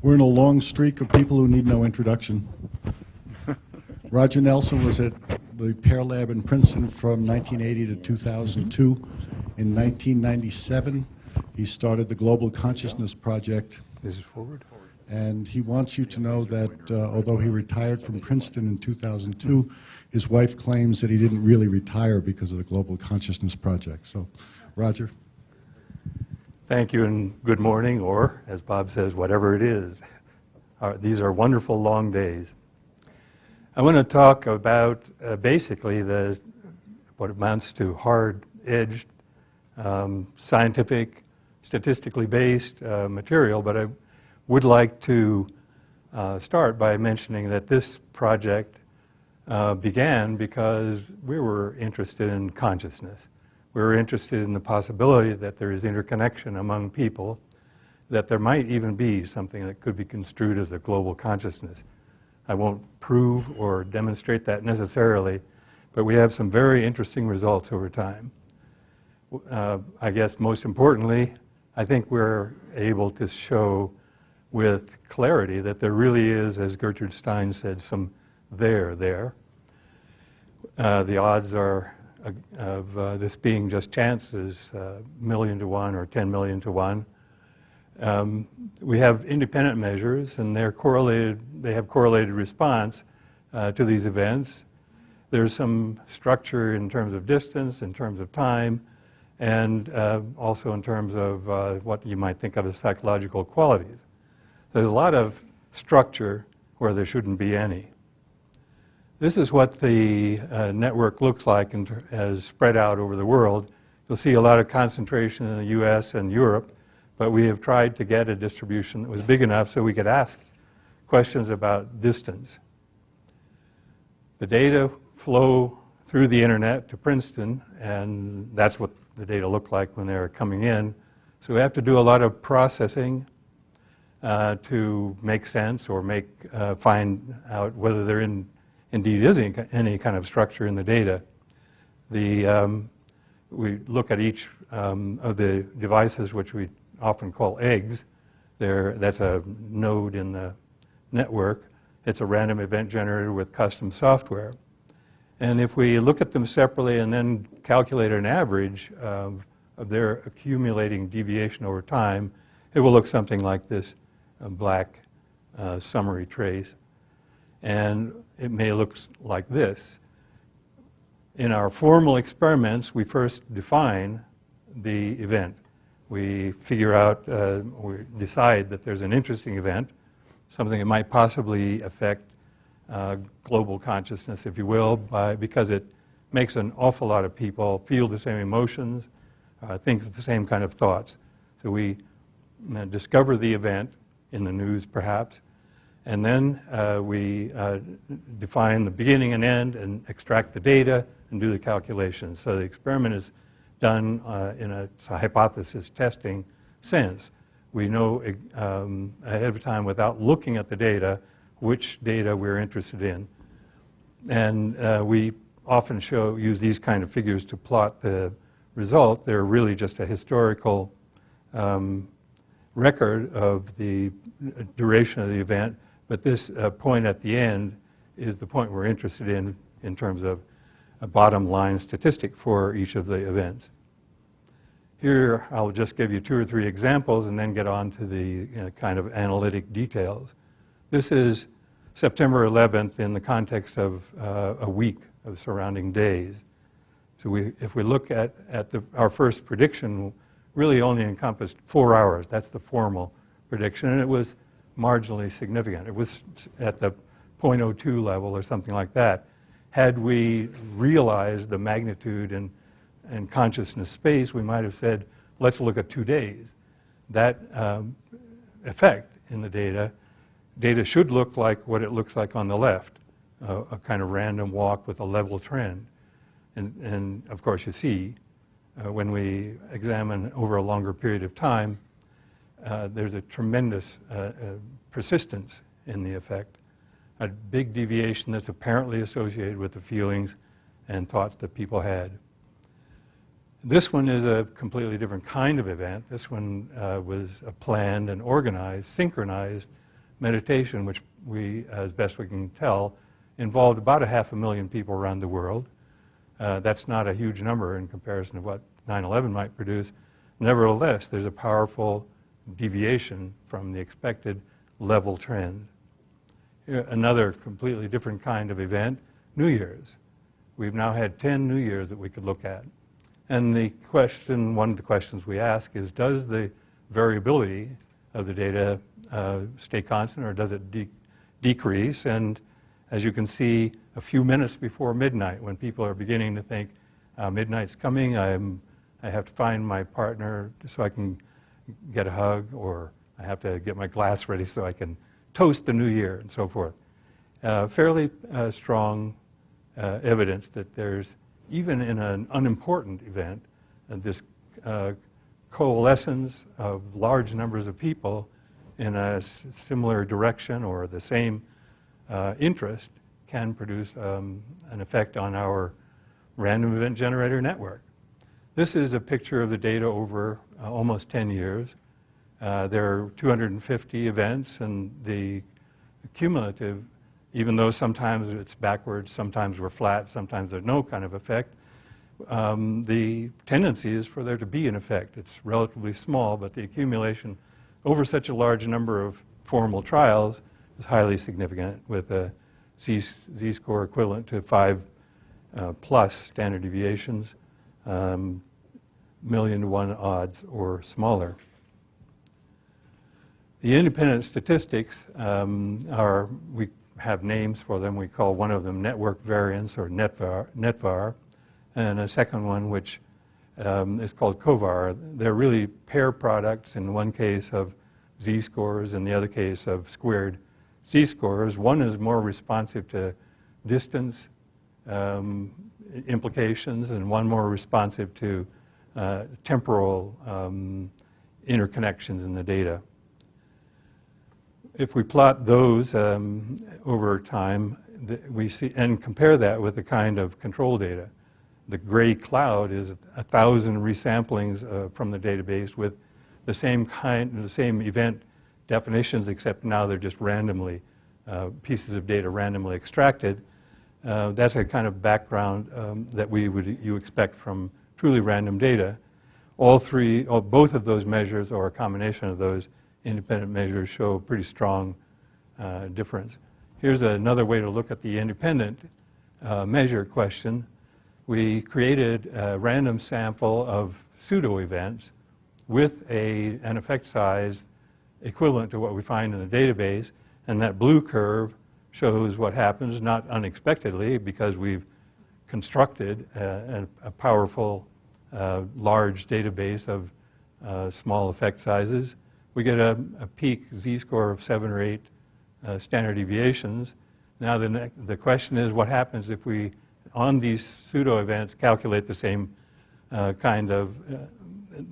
We're in a long streak of people who need no introduction. Roger Nelson was at the Pear Lab in Princeton from 1980 to 2002. In 1997, he started the Global Consciousness Project. This is forward. And he wants you to know that although he retired from Princeton in 2002, his wife claims that he didn't really retire because of the Global Consciousness Project. So, Roger. Thank you and good morning, or as Bob says, whatever it is. These are wonderful long days. I want to talk about basically what amounts to hard-edged, scientific, statistically based material, but I would like to start by mentioning that this project began because we were interested in consciousness. We were interested in the possibility that there is interconnection among people, that there might even be something that could be construed as a global consciousness. I won't prove or demonstrate that necessarily, but we have some very interesting results over time. I guess most importantly, I think we're able to show with clarity that there really is, as Gertrude Stein said, some there. The odds are of this being just chance is 1,000,000 to 1 or 10 million to 1. We have independent measures, and they're correlated. They have correlated response to these events. There's some structure in terms of distance, in terms of time, and also in terms of what you might think of as psychological qualities. There's a lot of structure where there shouldn't be any. This is what the network looks like as spread out over the world. You'll see a lot of concentration in the US and Europe, but we have tried to get a distribution that was big enough so we could ask questions about distance. The data flow through the internet to Princeton, and that's what the data look like when they're coming in. So we have to do a lot of processing to make sense or find out whether there indeed is any kind of structure in the data. We look at each of the devices, which we often call eggs. That's a node in the network. It's a random event generator with custom software. And if we look at them separately and then calculate an average of their accumulating deviation over time, it will look something like this black summary trace. And it may look like this. In our formal experiments, we first define the event. We figure out, we decide that there's an interesting event, something that might possibly affect global consciousness, if you will, because it makes an awful lot of people feel the same emotions, think the same kind of thoughts. So we discover the event in the news, perhaps, and then we define the beginning and end and extract the data and do the calculations. So the experiment is done in a hypothesis testing sense. We know ahead of time, without looking at the data, which data we're interested in. And we often use these kind of figures to plot the result. They're really just a historical record of the duration of the event, but this point at the end is the point we're interested in terms of a bottom line statistic for each of the events. Here I'll just give you 2 or 3 examples and then get on to the kind of analytic details. This is September 11th in the context of a week of surrounding days. So if we look at our first prediction, really only encompassed 4 hours. That's the formal prediction, and it was marginally significant. It was at the 0.02 level or something like that. Had we realized the magnitude and consciousness space, we might have said, let's look at 2 days. That effect in the data should look like what it looks like on the left, a kind of random walk with a level trend. And of course you see, when we examine over a longer period of time, there's a tremendous persistence in the effect, a big deviation that's apparently associated with the feelings and thoughts that people had. This one is a completely different kind of event. This one was planned and organized, synchronized meditation, which we, as best we can tell, involved about 500,000 people around the world. That's not a huge number in comparison to what 9/11 might produce. Nevertheless, there's a powerful deviation from the expected level trend. Another completely different kind of event, New Year's. We've now had 10 New Years that we could look at. And the question, one of the questions we ask is, does the variability of the data stay constant, or does it decrease? And as you can see, a few minutes before midnight, when people are beginning to think, midnight's coming, I have to find my partner so I can get a hug, or I have to get my glass ready so I can toast the new year, and so forth. Fairly strong evidence that there's, even in an unimportant event, this coalescence of large numbers of people in a similar direction or the same interest can produce an effect on our random event generator network. This is a picture of the data over almost 10 years. There are 250 events, and the cumulative, even though sometimes it's backwards, sometimes we're flat, sometimes there's no kind of effect, the tendency is for there to be an effect. It's relatively small, but the accumulation over such a large number of formal trials is highly significant, with a z-score equivalent to 5 plus standard deviations, 1,000,000 to 1 odds or smaller. The independent statistics we have names for them. We call one of them network variance, or netvar, and a second one which is called covar. They're really pair products, in one case of z-scores, in the other case of squared z-scores. One is more responsive to distance implications, and one more responsive to temporal interconnections in the data. If we plot those over time, we see, and compare that with the kind of control data. The gray cloud is 1,000 resamplings from the database with the same event definitions, except now they're just randomly, pieces of data randomly extracted. That's a kind of background that you expect from truly random data. Both of those measures, or a combination of those independent measures, show a pretty strong difference. Here's another way to look at the independent measure question. We created a random sample of pseudo events with an effect size equivalent to what we find in the database, and that blue curve shows what happens, not unexpectedly, because we've constructed a powerful large database of small effect sizes. We get a peak z-score of 7 or 8 standard deviations. Now the question is, what happens if we, on these pseudo events, calculate the same do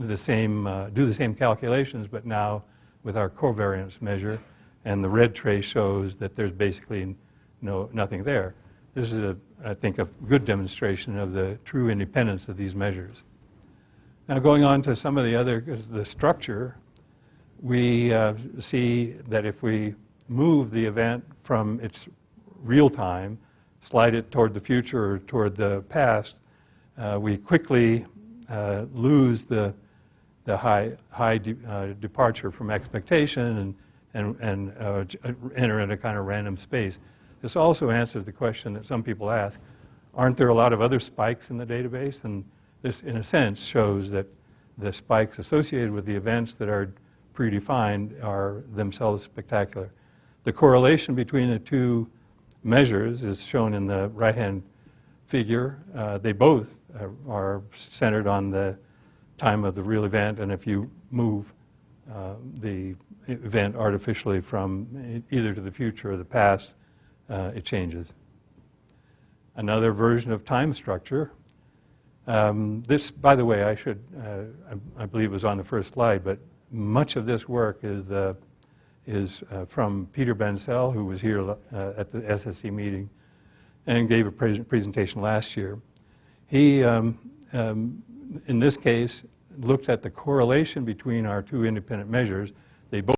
the same calculations, but now with our covariance measure, and the red trace shows that there's basically nothing there. This is, I think, a good demonstration of the true independence of these measures. Now, going on to some of the structure, we see that if we move the event from its real time, slide it toward the future or toward the past, we quickly lose the high departure from expectation and enter in a kind of random space. This also answers the question that some people ask, aren't there a lot of other spikes in the database? And this, in a sense, shows that the spikes associated with the events that are predefined are themselves spectacular. The correlation between the two measures is shown in the right-hand figure. They both are centered on the time of the real event, and if you move the event artificially from either to the future or the past, it changes. Another version of time structure. This, by the way, I believe was on the first slide, but much of this work is from Peter Bancel, who was here at the SSE meeting and gave a presentation last year. He, in this case, looked at the correlation between our two independent measures. They both